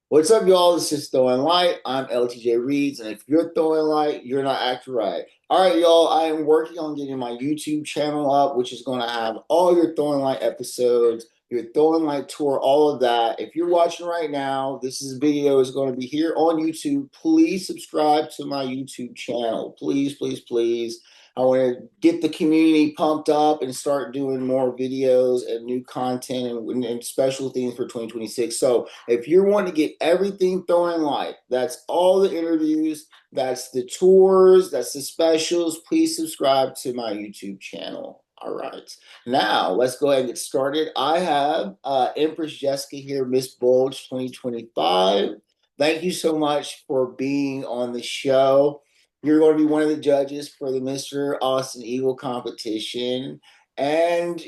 What's up, y'all? This is Throwing Light. I'm LTJ Reads, and if you're throwing light, you're not acting right. All right, y'all. I am working on getting my YouTube channel up, which is going to have all your Throwing Light episodes, your Throwing Light tour, all of that. If you're watching right now, video is going to be here on YouTube. Please subscribe to my YouTube channel. Please, please, please. I want to get the community pumped up and start doing more videos and new content and special things for 2026. So if you're wanting to get everything Throwing Light, that's all the interviews, that's the tours, that's the specials, please subscribe to my YouTube channel. All right. Now, let's go ahead and get started. I have Empress Jessica here, Miss Bulge 2025. Thank you so much for being on the show. You're going to be one of the judges for the Mr. Austin Eagle competition. And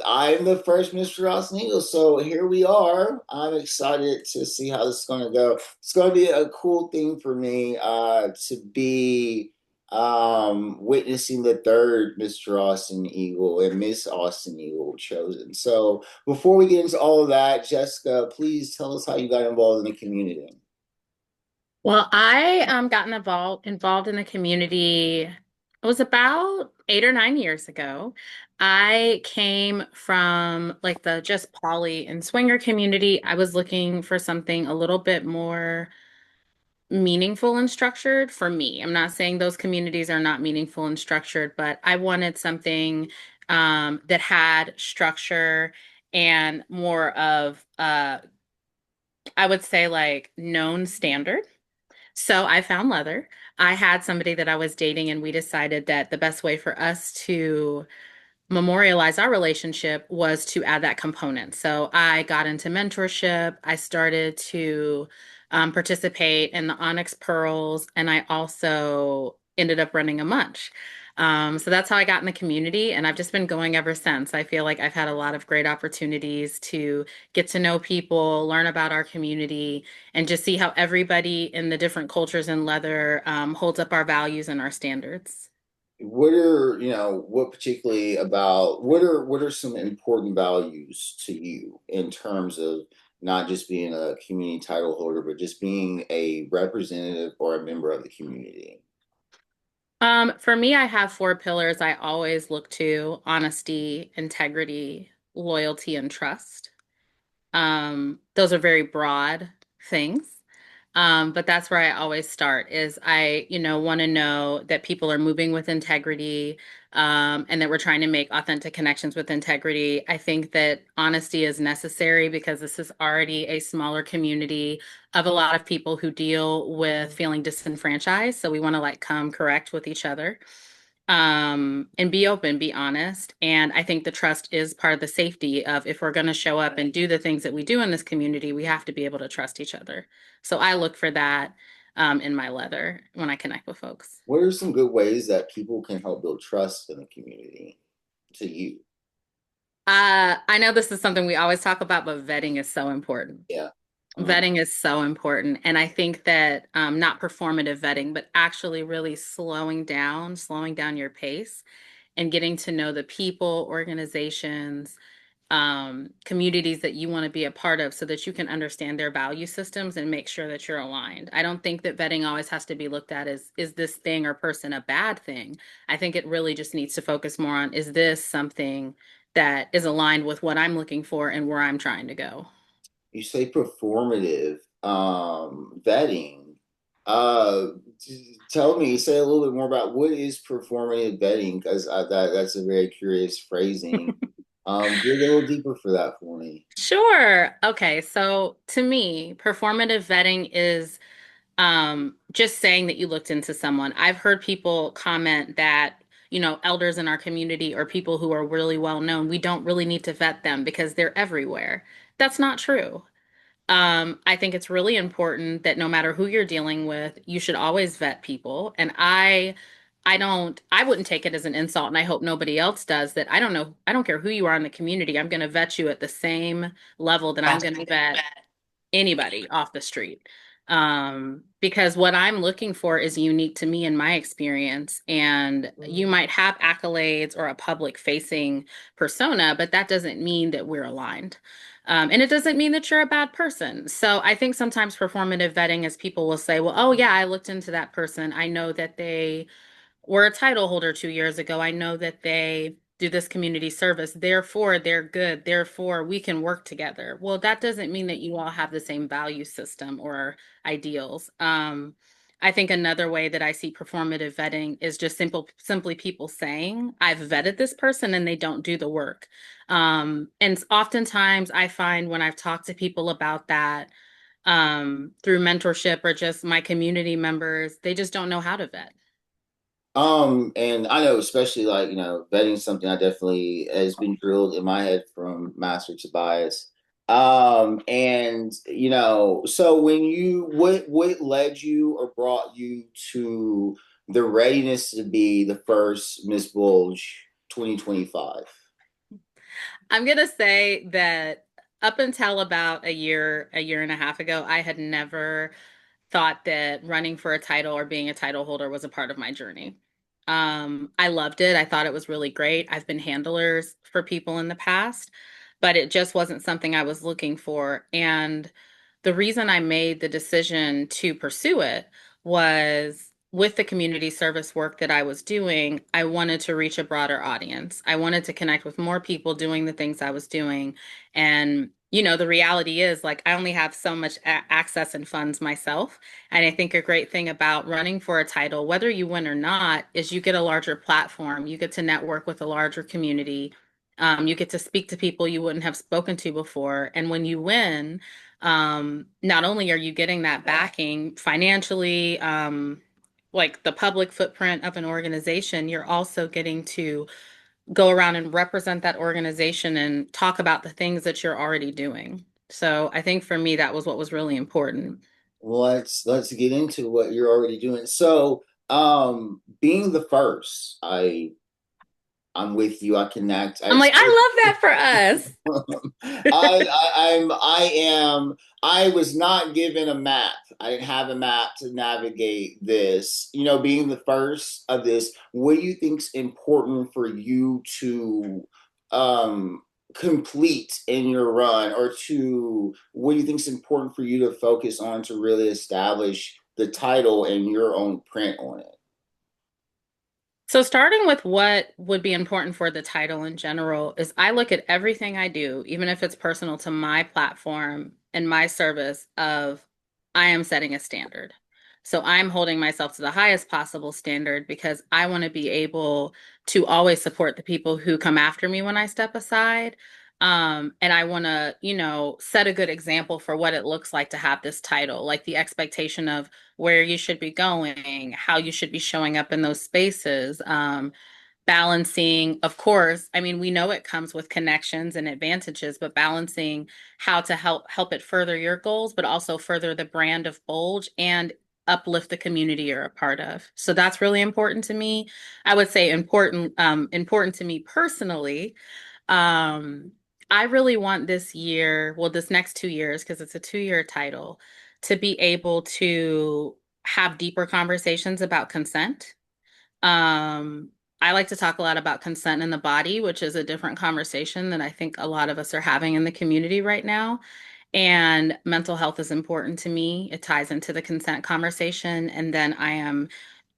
I'm the first Mr. Austin Eagle, so here we are. I'm excited to see how this is going to go. It's going to be a cool thing for me to be witnessing the third Mr. Austin Eagle and Miss Austin Eagle chosen. So before we get into all of that, Jessica, please tell us how you got involved in the community. Well, I gotten involved in the community. It was about 8 or 9 years ago. I came from like the just poly and swinger community. I was looking for something a little bit more meaningful and structured for me. I'm not saying those communities are not meaningful and structured, but I wanted something that had structure and more of I would say like known standard. So I found leather. I had somebody that I was dating, and we decided that the best way for us to memorialize our relationship was to add that component. So I got into mentorship. I started to participate in the Onyx Pearls, and I also ended up running a munch. So that's how I got in the community, and I've just been going ever since. I feel like I've had a lot of great opportunities to get to know people, learn about our community, and just see how everybody in the different cultures in leather holds up our values and our standards. What are, what particularly about what are some important values to you in terms of not just being a community title holder, but just being a representative or a member of the community? For me, I have four pillars I always look to: honesty, integrity, loyalty, and trust. Those are very broad things. But that's where I always start is I want to know that people are moving with integrity, and that we're trying to make authentic connections with integrity. I think that honesty is necessary because this is already a smaller community of a lot of people who deal with feeling disenfranchised. So we want to like come correct with each other, and be open, be honest. And I think the trust is part of the safety of if we're going to show up and do the things that we do in this community, we have to be able to trust each other. So I look for that in my leather when I connect with folks. What are some good ways that people can help build trust in the community to you? I know this is something we always talk about, but vetting is so important. Yeah. Uh, Vetting is so important. And I think that not performative vetting, but actually really slowing down your pace and getting to know the people, organizations, communities that you want to be a part of so that you can understand their value systems and make sure that you're aligned. I don't think that vetting always has to be looked at as is this thing or person a bad thing? I think it really just needs to focus more on is this something that is aligned with what I'm looking for and where I'm trying to go. you say performative vetting. Uh, Tell me, say a little bit more about what is performative vetting, because that's a very curious phrasing. Dig a little deeper for that for me. Sure. Okay. So to me, performative vetting is just saying that you looked into someone. I've heard people comment that, elders in our community or people who are really well known, we don't really need to vet them because they're everywhere. That's not true. I think it's really important that no matter who you're dealing with, you should always vet people. And I wouldn't take it as an insult, and I hope nobody else does that. I don't know, I don't care who you are in the community. I'm going to vet you at the same level that I'm going to vet anybody off the street. Because what I'm looking for is unique to me and my experience. And you might have accolades or a public facing persona, but that doesn't mean that we're aligned. And it doesn't mean that you're a bad person. So I think sometimes performative vetting is people will say, well, oh, yeah, I looked into that person. I know that they were a title holder 2 years ago. I know that they do this community service. Therefore, they're good. Therefore, we can work together. Well, that doesn't mean that you all have the same value system or ideals. I think another way that I see performative vetting is just simply people saying, I've vetted this person and they don't do the work. And oftentimes I find when I've talked to people about that, through mentorship or just my community members, they just don't know how to vet. And I know, especially like, betting something I definitely has been drilled in my head from Master Tobias. And so what led you or brought you to the readiness to be the first Miss Bulge 2025? I'm gonna say that up until about a year and a half ago, I had never thought that running for a title or being a title holder was a part of my journey. I loved it. I thought it was really great. I've been handlers for people in the past, but it just wasn't something I was looking for. And the reason I made the decision to pursue it was with the community service work that I was doing, I wanted to reach a broader audience. I wanted to connect with more people doing the things I was doing. And, the reality is like I only have so much access and funds myself. And I think a great thing about running for a title, whether you win or not, is you get a larger platform. You get to network with a larger community. You get to speak to people you wouldn't have spoken to before. And when you win, not only are you getting that backing financially, like the public footprint of an organization, you're also getting to go around and represent that organization and talk about the things that you're already doing. So I think for me, that was what was really important. Let's get into what you're already doing. So, being the first, I'm with you. I connect. I'm like, I love that for us. I was not given a map. I didn't have a map to navigate this. Being the first of this, what do you think's important for you to um complete in your run, or to what do you think's important for you to focus on to really establish the title and your own print on it? So, starting with what would be important for the title in general, is I look at everything I do, even if it's personal to my platform and my service, of I am setting a standard. So, I'm holding myself to the highest possible standard because I want to be able to always support the people who come after me when I step aside. And I want to, set a good example for what it looks like to have this title, like the expectation of where you should be going, how you should be showing up in those spaces. Balancing, of course, I mean, we know it comes with connections and advantages, but balancing how to help it further your goals, but also further the brand of Bulge and uplift the community you're a part of. So that's really important to me. I would say important to me personally. Um, I really want this year, well, this next 2 years, because it's a 2 year title, to be able to have deeper conversations about consent. Um, I like to talk a lot about consent in the body, which is a different conversation that I think a lot of us are having in the community right now. And mental health is important to me. It ties into the consent conversation. And then I am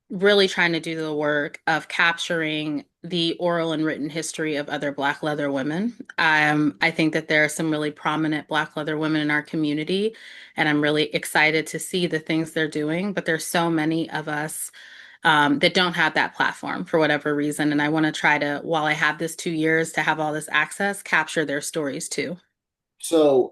really trying to do the work of capturing the oral and written history of other Black leather women. I think that there are some really prominent Black leather women in our community, and I'm really excited to see the things they're doing. But there's so many of us that don't have that platform for whatever reason. And I want to try to, while I have this 2 years to have all this access, capture their stories too. So,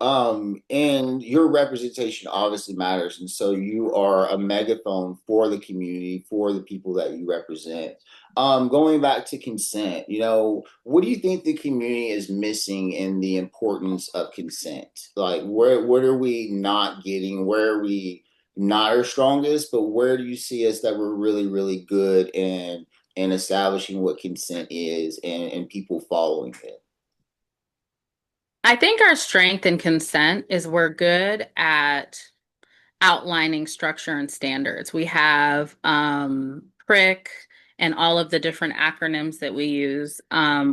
and your representation obviously matters. And so you are a megaphone for the community, for the people that you represent. Going back to consent, what do you think the community is missing in the importance of consent? Like, what are we not getting? Where are we not our strongest, but where do you see us that we're really, really good in establishing what consent is, and people following it? I think our strength in consent is we're good at outlining structure and standards. We have PRIC and all of the different acronyms that we use.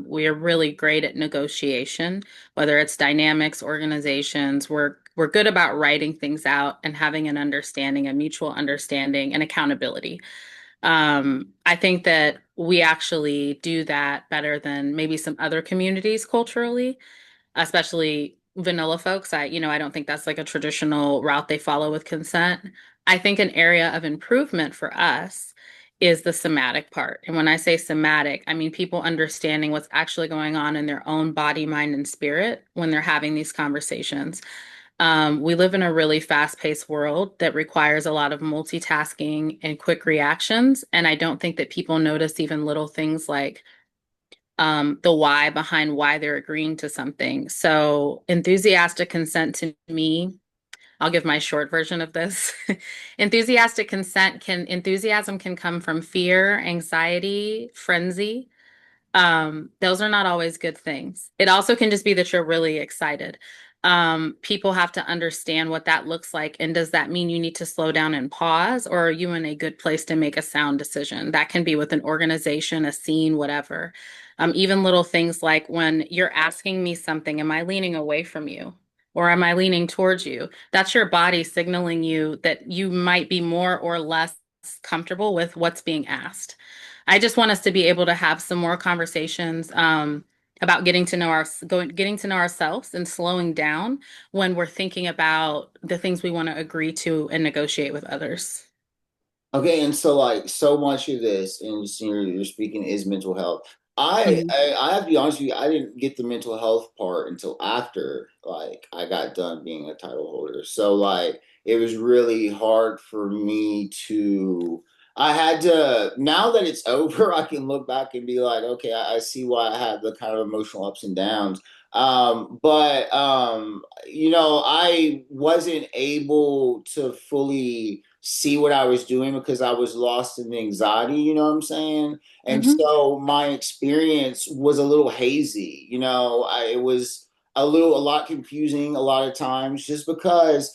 We are really great at negotiation, whether it's dynamics, organizations. We're good about writing things out and having an understanding, a mutual understanding, and accountability. I think that we actually do that better than maybe some other communities culturally, especially vanilla folks. I don't think that's like a traditional route they follow with consent. I think an area of improvement for us is the somatic part. And when I say somatic, I mean people understanding what's actually going on in their own body, mind, and spirit when they're having these conversations. We live in a really fast-paced world that requires a lot of multitasking and quick reactions. And I don't think that people notice even little things like the why behind why they're agreeing to something. So, enthusiastic consent to me, I'll give my short version of this. Enthusiasm can come from fear, anxiety, frenzy. Those are not always good things. It also can just be that you're really excited. People have to understand what that looks like. And does that mean you need to slow down and pause, or are you in a good place to make a sound decision? That can be with an organization, a scene, whatever. Even little things like when you're asking me something, am I leaning away from you? Or am I leaning towards you? That's your body signaling you that you might be more or less comfortable with what's being asked. I just want us to be able to have some more conversations about getting to know ourselves and slowing down when we're thinking about the things we want to agree to and negotiate with others. Okay, and so like so much of this, and you're speaking is mental health. Mhm. I have to be honest with you, I didn't get the mental health part until after like I got done being a title holder. So like it was really hard for me to. I had to now that it's over, I can look back and be like, okay, I see why I had the kind of emotional ups and downs. But I wasn't able to fully see what I was doing because I was lost in the anxiety, you know what I'm saying? And Mhm. so my experience was a little hazy, it was a lot confusing a lot of times just because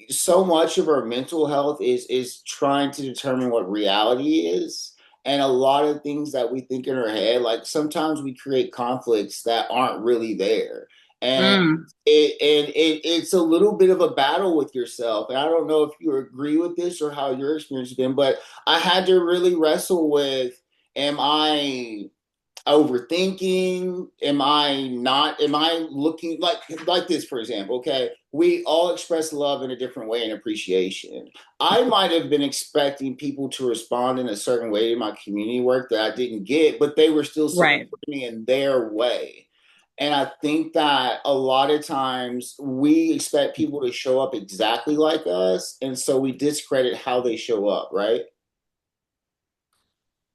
so much of our mental health is trying to determine what reality is. And a lot of things that we think in our head, like sometimes we create conflicts that aren't really there. And Mm. it's a little bit of a battle with yourself. And I don't know if you agree with this or how your experience has been, but I had to really wrestle with, am I overthinking? Am I looking like this, for example? Okay, we all express love in a different way and appreciation. I might have been expecting people to respond in a certain way to my community work that I didn't get, but they were still supporting Right. me in their way. And I think that a lot of times we expect people to show up exactly like us, and so we discredit how they show up, right?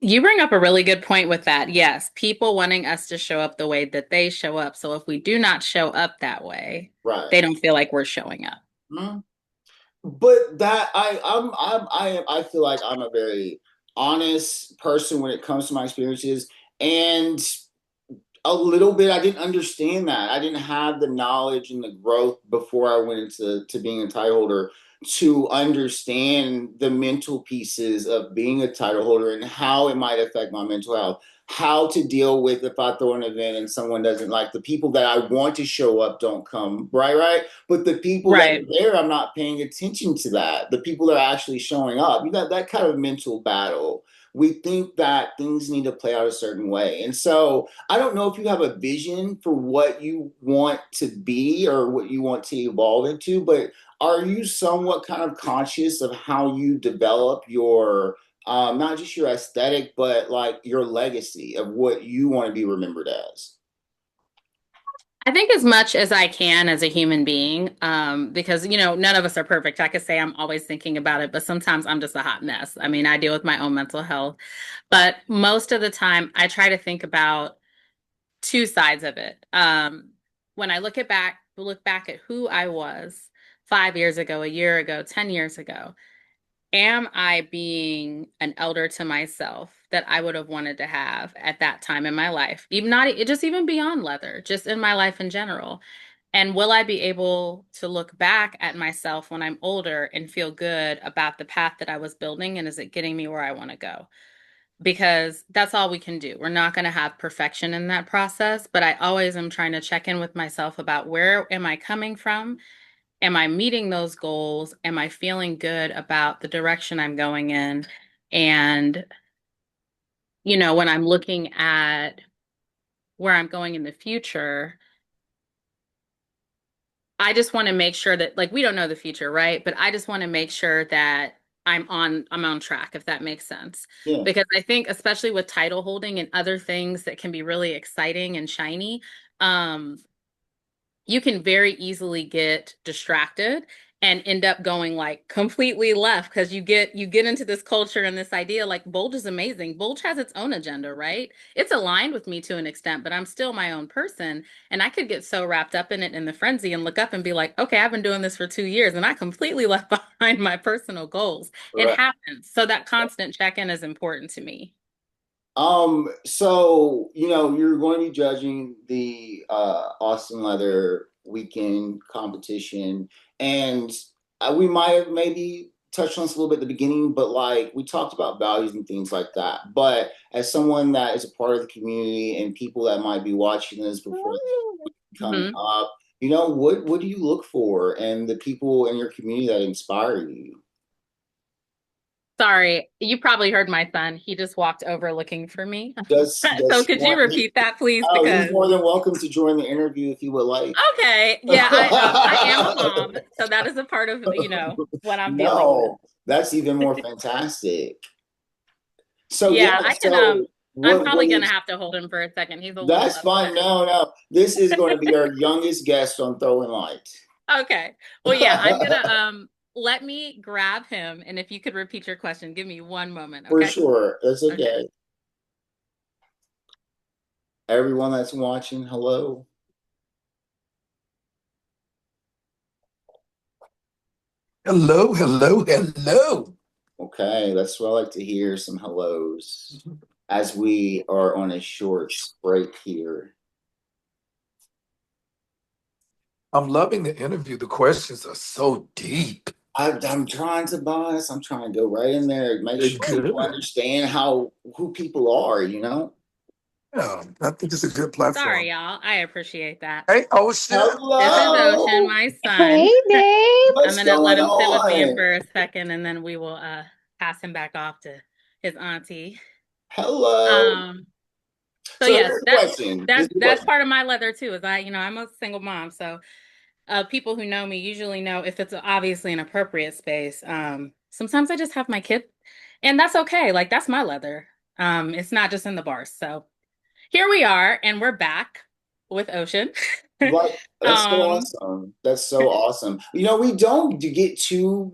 You bring up a really good point with that. Yes, people wanting us to show up the way that they show up. So if we do not show up that way, Right. they don't feel like we're showing up. Hmm. But that I feel like I'm a very honest person when it comes to my experiences, and a little bit I didn't understand that. I didn't have the knowledge and the growth before I went into being a title holder to understand the mental pieces of being a title holder and how it might affect my mental health. How to deal with if I throw an event and someone doesn't like the people that I want to show up don't come, right? But the people that Right. are there, I'm not paying attention to that. The people that are actually showing up, you got that kind of mental battle. We think that things need to play out a certain way. And so I don't know if you have a vision for what you want to be or what you want to evolve into, but are you somewhat kind of conscious of how you develop your not just your aesthetic, but like your legacy of what you want to be remembered as? I think as much as I can as a human being, because none of us are perfect. I could say I'm always thinking about it, but sometimes I'm just a hot mess. I mean, I deal with my own mental health, but most of the time, I try to think about two sides of it. When I look back at who I was 5 years ago, a year ago, 10 years ago, am I being an elder to myself that I would have wanted to have at that time in my life? Even not just even beyond leather, just in my life in general. And will I be able to look back at myself when I'm older and feel good about the path that I was building? And is it getting me where I want to go? because that's all we can do. We're not going to have perfection in that process, but I always am trying to check in with myself about where am I coming from? Am I meeting those goals? Am I feeling good about the direction I'm going in? And, when I'm looking at where I'm going in the future, I just want to make sure that like we don't know the future, right? But I just want to make sure that I'm on track, if that makes sense. Yeah. Because I think especially with title holding and other things that can be really exciting and shiny, um, you can very easily get distracted and end up going like completely left because you get into this culture and this idea like Bulge is amazing. Bulge has its own agenda, right? It's aligned with me to an extent, but I'm still my own person. And I could get so wrapped up in it in the frenzy and look up and be like, okay, I've been doing this for 2 years and I completely left behind my personal goals. It Right. happens. So that constant check-in is important to me. So you're going to be judging the Austin Leather weekend competition, and we might have maybe touched on this a little bit at the beginning, but like we talked about values and things like that. But as someone that is a part of the community and people that might be watching this before coming Mhm. up, what do you look for and the people in your community that inspire you? Sorry, you probably heard my son. He just walked over looking for me. Does So he could you want? repeat that, please? Oh, he's Because more than welcome to join the interview if you would like. okay, yeah, I am a mom, so that is a part of what I'm dealing with. No, that's even more fantastic. So yeah, Yeah, I can I'm what probably gonna is have to hold him for a second. He's a little that's upset. fine. No, no. This is going to be our youngest guest on Throwing Light. Okay. Well, yeah, I'm gonna let me grab him, and if you could repeat your question, give me one moment, For okay? sure. That's Okay. okay. Everyone that's watching, hello. Hello, hello, hello. Okay, that's what I like to hear, some hellos as we are on a short break here. I'm loving the interview. The questions are so deep. I'm trying to boss. I'm trying to go right in there, make They're sure people good. understand who people are. Yeah, I think it's a good Sorry, platform. y'all. I appreciate that. Hey, Ocean. This is Ocean, Hello, my son. Hey, babe. I'm what's gonna let going him sit with me on? for a second and then we will pass him back off to his auntie. Hello. Um so So yes, here's the that's question. This that's is the that's question. part of my leather too, is I'm a single mom. So people who know me usually know if it's obviously an appropriate space. Sometimes I just have my kid and that's okay. Like that's my leather. It's not just in the bars. So here we are and we're back with Ocean. Like that's so um awesome. That's so awesome. We don't get so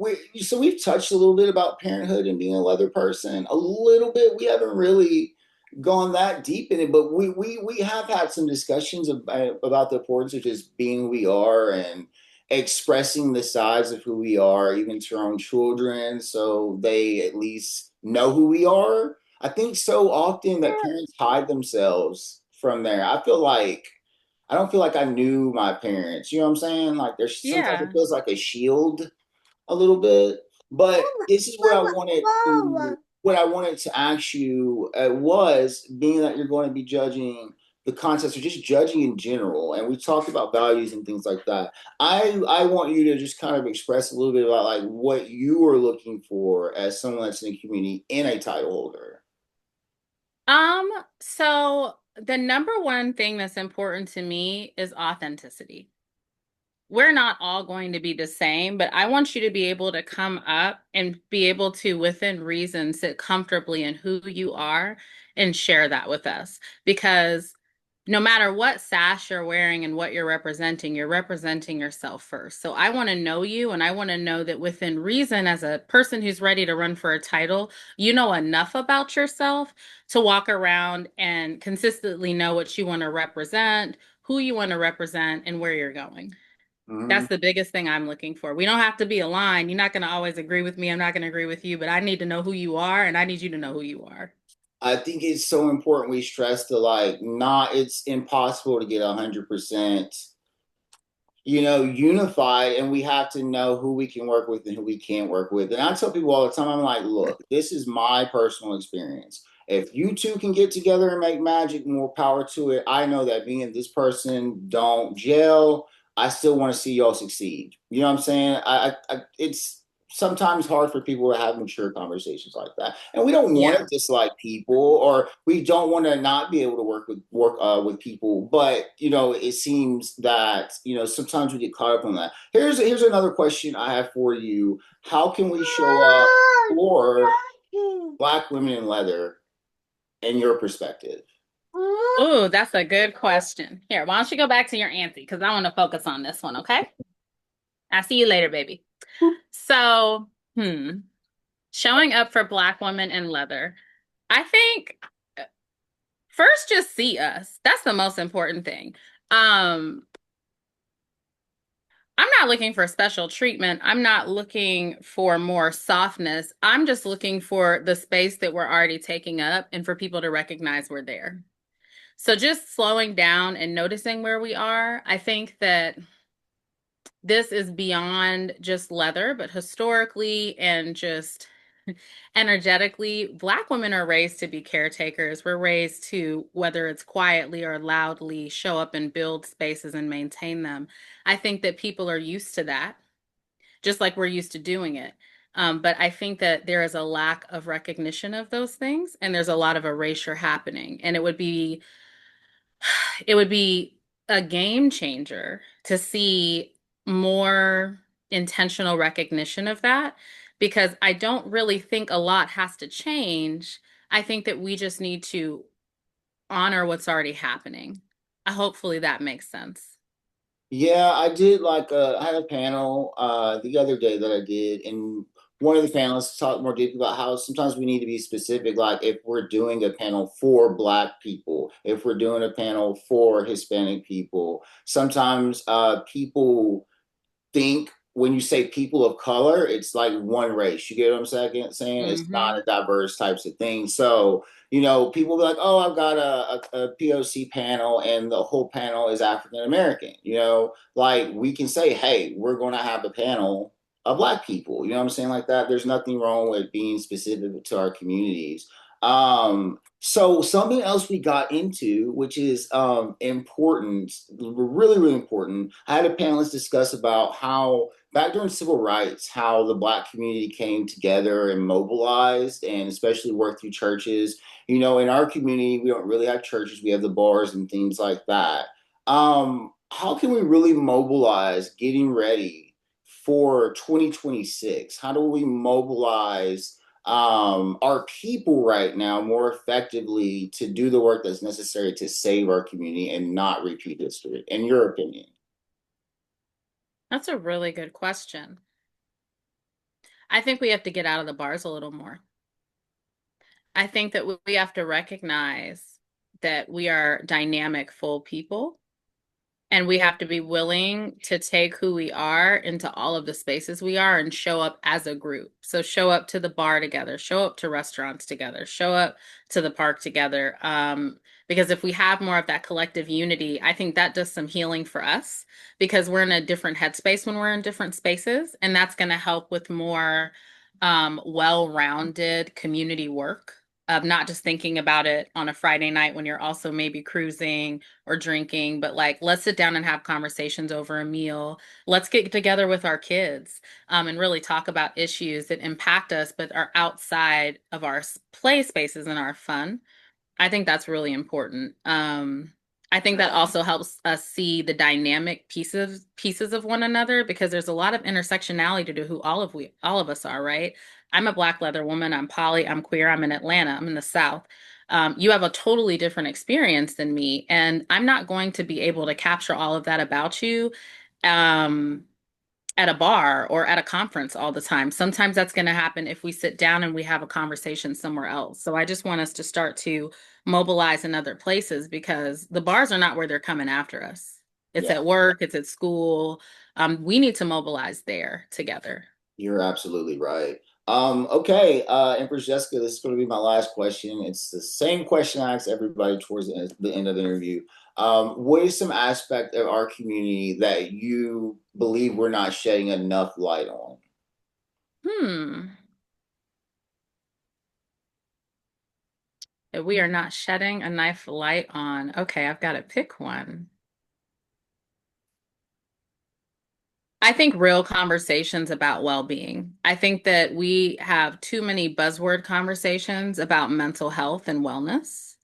we've touched a little bit about parenthood and being a leather person. A little bit. We haven't really gone that deep in it, but we have had some discussions about the importance of just being who we are and expressing the sides of who we are, even to our own children, so they at least know who we are. I think so often that parents hide themselves from there. I don't feel like I knew my parents. You know what I'm saying? Like there's sometimes it yeah. feels like a shield a little bit. But this is what I wanted to ask you was being that you're going to be judging the contest or just judging in general, and we talked about values and things like that. I want you to just kind of express a little bit about like what you are looking for as someone that's in the community in a title holder. Um, so the number one thing that's important to me is authenticity. We're not all going to be the same, but I want you to be able to come up and be able to, within reason, sit comfortably in who you are and share that with us. Because no matter what sash you're wearing and what you're representing yourself first. So I want to know you, and I want to know that within reason, as a person who's ready to run for a title, you know enough about yourself to walk around and consistently know what you want to represent, who you want to represent, and where you're going. Mhm. That's the biggest thing I'm looking for. We don't have to be aligned. You're not going to always agree with me. I'm not going to agree with you, but I need to know who you are and I need you to know who you are. I think it's so important we stress to like not it's impossible to get 100% unified, and we have to know who we can work with and who we can't work with. And I tell people all the time, I'm like, look, this is my personal experience. If you two can get together and make magic, more power to it. I know that me and this person don't gel. I still want to see y'all succeed. You know what I'm saying? It's sometimes hard for people to have mature conversations like that, and we don't want to Yeah. dislike people, or we don't want to not be able to work with people. But it seems that sometimes we get caught up on that. Here's another question I have for you. How can we show up for Black women in leather in your perspective? Ooh, that's a good question. Here, why don't you go back to your auntie? Because I want to focus on this one, okay? I'll see you later, baby. So, showing up for Black women in leather. I think first just see us. That's the most important thing. Um, I'm not looking for special treatment. I'm not looking for more softness. I'm just looking for the space that we're already taking up and for people to recognize we're there. So just slowing down and noticing where we are. I think that this is beyond just leather, but historically and just energetically, Black women are raised to be caretakers. We're raised to, whether it's quietly or loudly, show up and build spaces and maintain them. I think that people are used to that, just like we're used to doing it. But I think that there is a lack of recognition of those things, and there's a lot of erasure happening. And it would be a game changer to see more intentional recognition of that, because I don't really think a lot has to change. I think that we just need to honor what's already happening. Hopefully that makes sense. Yeah, I did I had a panel the other day that I did, and one of the panelists talked more deeply about how sometimes we need to be specific, like if we're doing a panel for Black people, if we're doing a panel for Hispanic people, sometimes people think when you say people of color, it's like one race. You get what I'm saying? It's Hmm. not a diverse types of thing. So, people be like, oh, I've got a POC panel and the whole panel is African American. Like we can say, hey, we're going to have a panel of Black people. You know what I'm saying? Like that. There's nothing wrong with being specific to our communities. So something else we got into, which is important, really, really important. I had a panelist discuss about how back during civil rights, how the Black community came together and mobilized, and especially worked through churches. In our community, we don't really have churches; we have the bars and things like that. How can we really mobilize getting ready for 2026? How do we mobilize our people right now more effectively to do the work that's necessary to save our community and not repeat history, in your opinion? That's a really good question. I think we have to get out of the bars a little more. I think that we have to recognize that we are dynamic, full people. And we have to be willing to take who we are into all of the spaces we are and show up as a group. So show up to the bar together, show up to restaurants together, show up to the park together. Because if we have more of that collective unity, I think that does some healing for us, because we're in a different headspace when we're in different spaces. And that's going to help with more well-rounded community work of not just thinking about it on a Friday night when you're also maybe cruising or drinking, but like let's sit down and have conversations over a meal. Let's get together with our kids and really talk about issues that impact us, but are outside of our play spaces and our fun. I think that's really important. I think that also helps us see the dynamic pieces of one another, because there's a lot of intersectionality to who all of us are, right? I'm a Black leather woman. I'm poly. I'm queer. I'm in Atlanta. I'm in the South. You have a totally different experience than me, and I'm not going to be able to capture all of that about you. Um, at a bar or at a conference all the time. Sometimes that's going to happen if we sit down and we have a conversation somewhere else. So I just want us to start to mobilize in other places, because the bars are not where they're coming after us. It's Yeah, at work, it's at school. We need to mobilize there together. you're absolutely right. Okay, Empress Jessica, this is going to be my last question. It's the same question I ask everybody towards the end of the interview. What is some aspect of our community that you believe we're not shedding enough light on? Hmm. that we are not shedding a knife light on. Okay, I've got to pick one. I think real conversations about well-being. I think that we have too many buzzword conversations about mental health and wellness,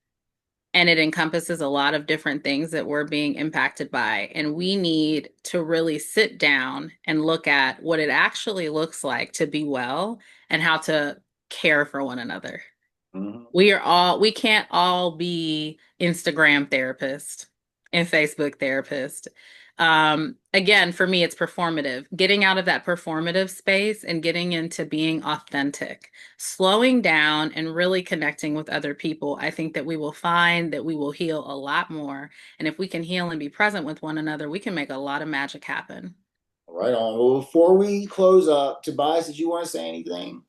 and it encompasses a lot of different things that we're being impacted by. And we need to really sit down and look at what it actually looks like to be well and how to care for one another. Mhm. We can't all be Instagram therapists and Facebook therapists. Again, for me, it's performative. Getting out of that performative space and getting into being authentic, slowing down and really connecting with other people. I think that we will find that we will heal a lot more. And if we can heal and be present with one another, we can make a lot of magic happen. Right on. Well, before we close up, Tobias, did you want to say anything?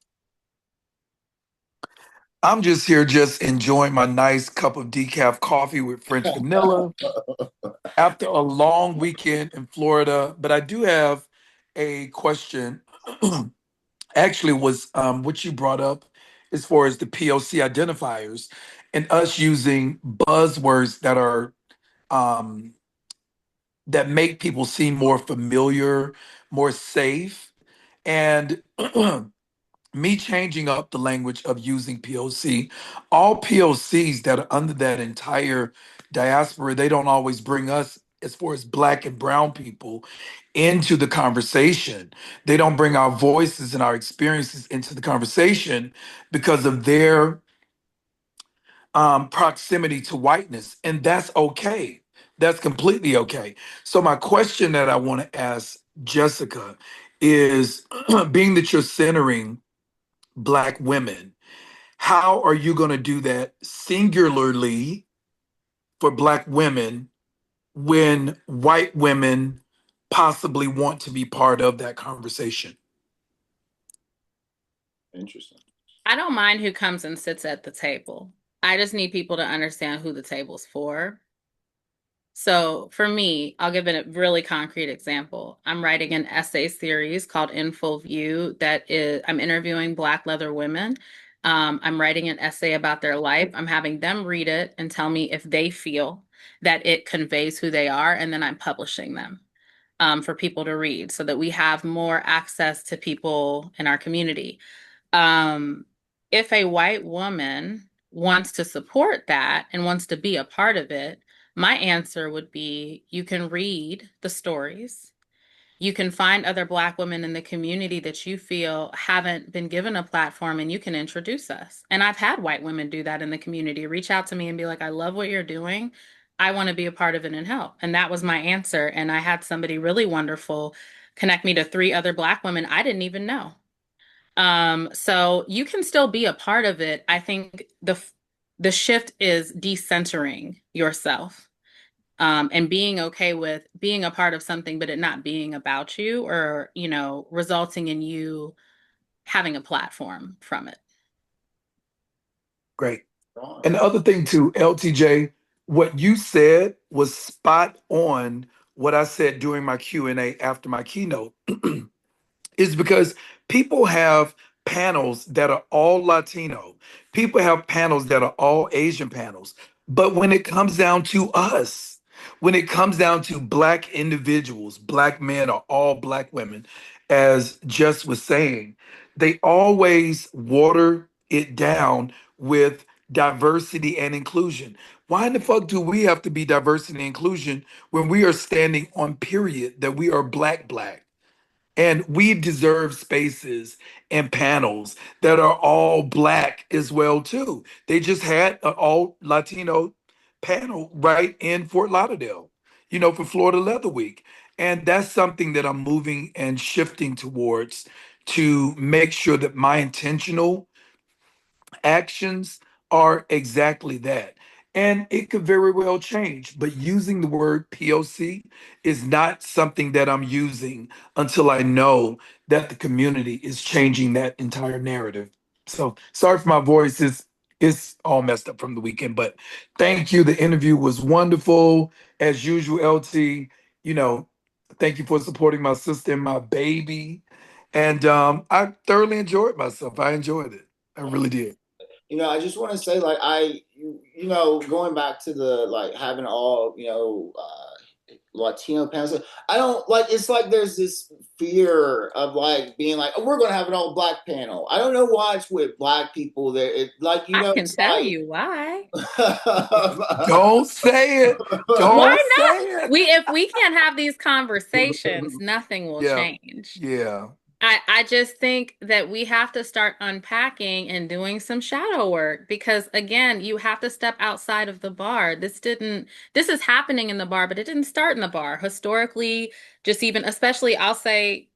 I'm just here just enjoying my nice cup of decaf coffee with French vanilla after a long weekend in Florida. But I do have a question. Actually, was what you brought up as far as the POC identifiers and us using buzzwords um, that make people seem more familiar, more safe, and me changing up the language of using POC. All POCs that are under that entire diaspora, they don't always bring us, as far as Black and Brown people, into the conversation. They don't bring our voices and our experiences into the conversation because of their proximity to whiteness. And that's okay. That's completely okay. So, my question that I want to ask Jessica is being that you're centering Black women, how are you going to do that singularly for Black women when white women possibly want to be part of that conversation? Interesting. I don't mind who comes and sits at the table. I just need people to understand who the table's for. So for me, I'll give it a really concrete example. I'm writing an essay series called In Full View that is, I'm interviewing Black leather women. I'm writing an essay about their life. I'm having them read it and tell me if they feel that it conveys who they are, and then I'm publishing them for people to read so that we have more access to people in our community. Um, if a white woman wants to support that and wants to be a part of it, my answer would be you can read the stories. You can find other Black women in the community that you feel haven't been given a platform and you can introduce us. And I've had white women do that in the community, reach out to me and be like, I love what you're doing. I want to be a part of it and help. And that was my answer. And I had somebody really wonderful connect me to three other Black women I didn't even know. So you can still be a part of it. I think the shift is decentering yourself, and being okay with being a part of something, but it not being about you or, resulting in you having a platform from it. Great. Ron. And the other thing too, LTJ, what you said was spot on what I said during my Q&A after my keynote. Is because people have panels that are all Latino. People have panels that are all Asian panels. But when it comes down to us, when it comes down to Black individuals, Black men or all Black women, as Jess was saying, they always water it down with diversity and inclusion. Why in the fuck do we have to be diversity and inclusion when we are standing on period that we are Black? And we deserve spaces and panels that are all Black as well too. They just had an all Latino panel right in Fort Lauderdale, for Florida Leather Week. And that's something that I'm moving and shifting towards to make sure that my intentional actions are exactly that. And it could very well change, but using the word POC is not something that I'm using until I know that the community is changing that entire narrative. So sorry for my voice. It's all messed up from the weekend, but thank you. The interview was wonderful. As usual, LT, you know, thank you for supporting my sister and my baby. And I thoroughly enjoyed myself. I enjoyed it. I really did. I just want to say, like, going back to the like having all, Latino panels. I don't like. It's like there's this fear of like being like, oh, we're gonna have an all black panel. I don't know why it's with black people. There, it like I can it's tell like. you why. Don't say it. Don't Why not? say it. If we can't have these conversations, nothing will Yeah. change. Yeah. I just think that we have to start unpacking and doing some shadow work because again, you have to step outside of the bar. This is happening in the bar, but it didn't start in the bar. Historically, just even especially I'll say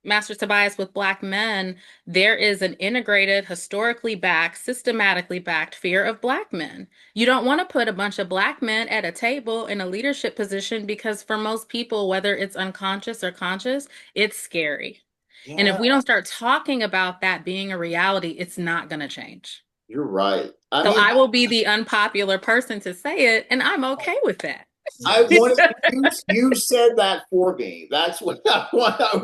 Master Tobias with Black men, there is an integrated, historically backed, systematically backed fear of Black men. You don't want to put a bunch of Black men at a table in a leadership position because for most people, whether it's unconscious or conscious, it's scary. And if Yeah, we don't start talking about that being a reality, it's not going to change. you're right. I So mean, I will be the unpopular person to say it, and I'm okay with that. I Yes. wanted you said that for me. That's what I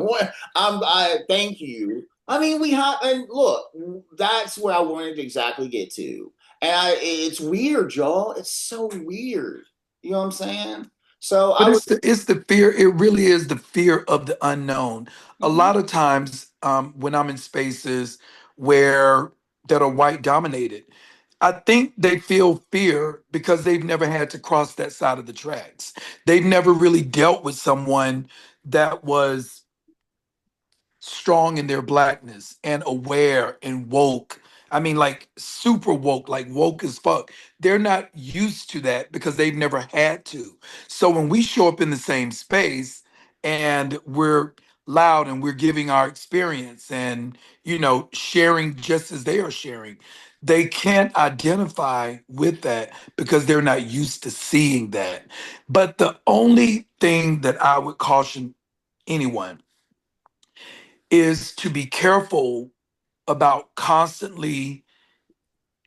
want. I thank you. I mean, we have and look, that's where I wanted to exactly get to. And it's weird, y'all. It's so weird. You know what I'm saying? So But I would. it's the fear. It really is the fear of the unknown. A Mhm. lot of times, when I'm in spaces where that are white dominated, I think they feel fear because they've never had to cross that side of the tracks. They've never really dealt with someone that was strong in their blackness and aware and woke. I mean, like super woke, like woke as fuck. They're not used to that because they've never had to. So when we show up in the same space and we're loud and we're giving our experience and, sharing just as they are sharing, they can't identify with that because they're not used to seeing that. But the only thing that I would caution anyone is to be careful about constantly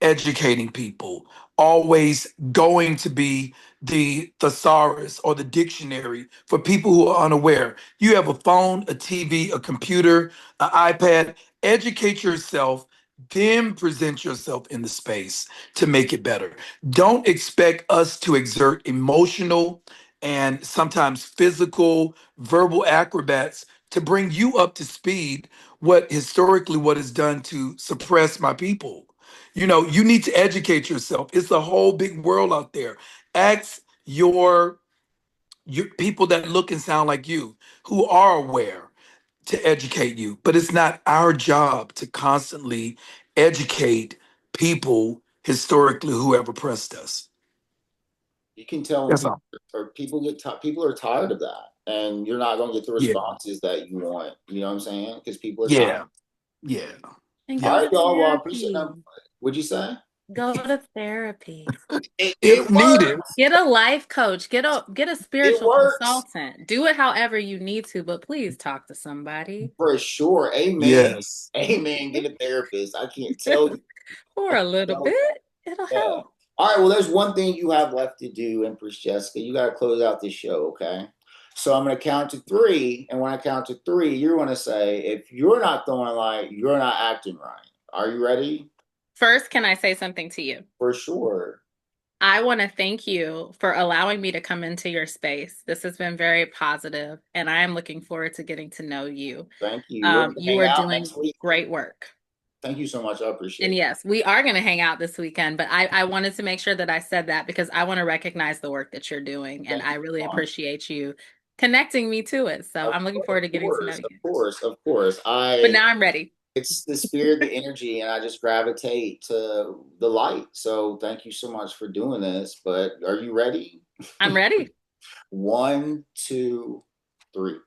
educating people, always going to be the thesaurus or the dictionary for people who are unaware. You have a phone, a TV, a computer, an iPad. Educate yourself, then present yourself in the space to make it better. Don't expect us to exert emotional and sometimes physical, verbal acrobats to bring you up to speed what is done to suppress my people. You need to educate yourself. It's a whole big world out there. Ask your people that look and sound like you who are aware to educate you. But it's not our job to constantly educate people historically who have oppressed us. You can tell when That's people all. or people get people are tired of that, and you're not going to get the Yeah. responses that you want. You know what I'm saying? Because people are tired. Yeah. Yeah. And All go Yeah. right, to y'all. Well, I appreciate therapy. them. What'd you say? Go to therapy. It If needed. works. Get a life coach. Get a It spiritual works consultant. Do it however you need to, but please talk to somebody. for sure. Amen. Yes. Amen. Get a therapist. I can't tell you. For I a can't little tell you. bit, it'll Yeah. help. All right. Well, there's one thing you have left to do, Empress Jessica. You got to close out this show, okay? So I'm going to count to three, and when I count to three, you're going to say, if you're not throwing light, you're not acting right. Are you ready? First, can I say something to you? For sure. I want to thank you for allowing me to come into your space. This has been very positive, and I am looking forward to getting to know you. Thank you. We're going to You hang are out doing next week. great work. Thank you so much. I And appreciate it. yes, we are going to hang out this weekend, but I wanted to make sure that I said that because I want to recognize the work that you're doing, and Thank I you really so much. appreciate you connecting me to it. So I'm looking Of forward to getting to know course, of you. course, of course. But now I'm ready. It's the spirit, the energy, and I just gravitate to the light. So thank you so much for doing this. But are you ready? I'm ready. One, two, three.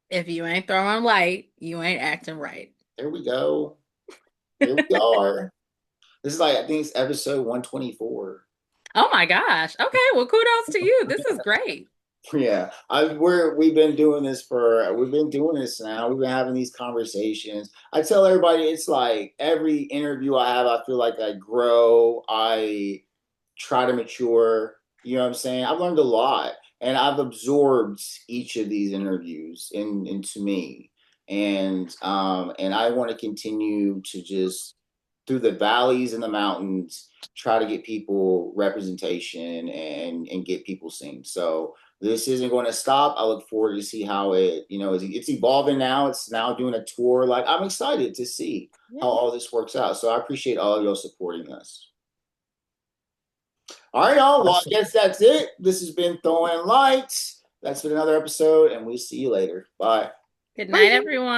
If you ain't throwing light, you ain't acting right. There we go. Here we are. This is like I think it's episode 124. Oh my gosh. Okay, well, kudos to you. This is great. Yeah, we've been doing this now. We've been having these conversations. I tell everybody it's like every interview I have, I feel like I grow. I try to mature. You know what I'm saying? I've learned a lot, and I've absorbed each of these interviews into me, and I want to continue to just through the valleys and the mountains, try to get people representation and get people seen. So this isn't going to stop. I look forward to see how it, it's evolving now. It's now doing a tour. Like, I'm excited to see Yeah. how all this works out. So I appreciate all of y'all supporting us. All right, y'all. Well, I Awesome. guess that's it. This has been Throwing Lights. That's been another episode, and we'll see you later. Bye. Good night, Bye. everyone.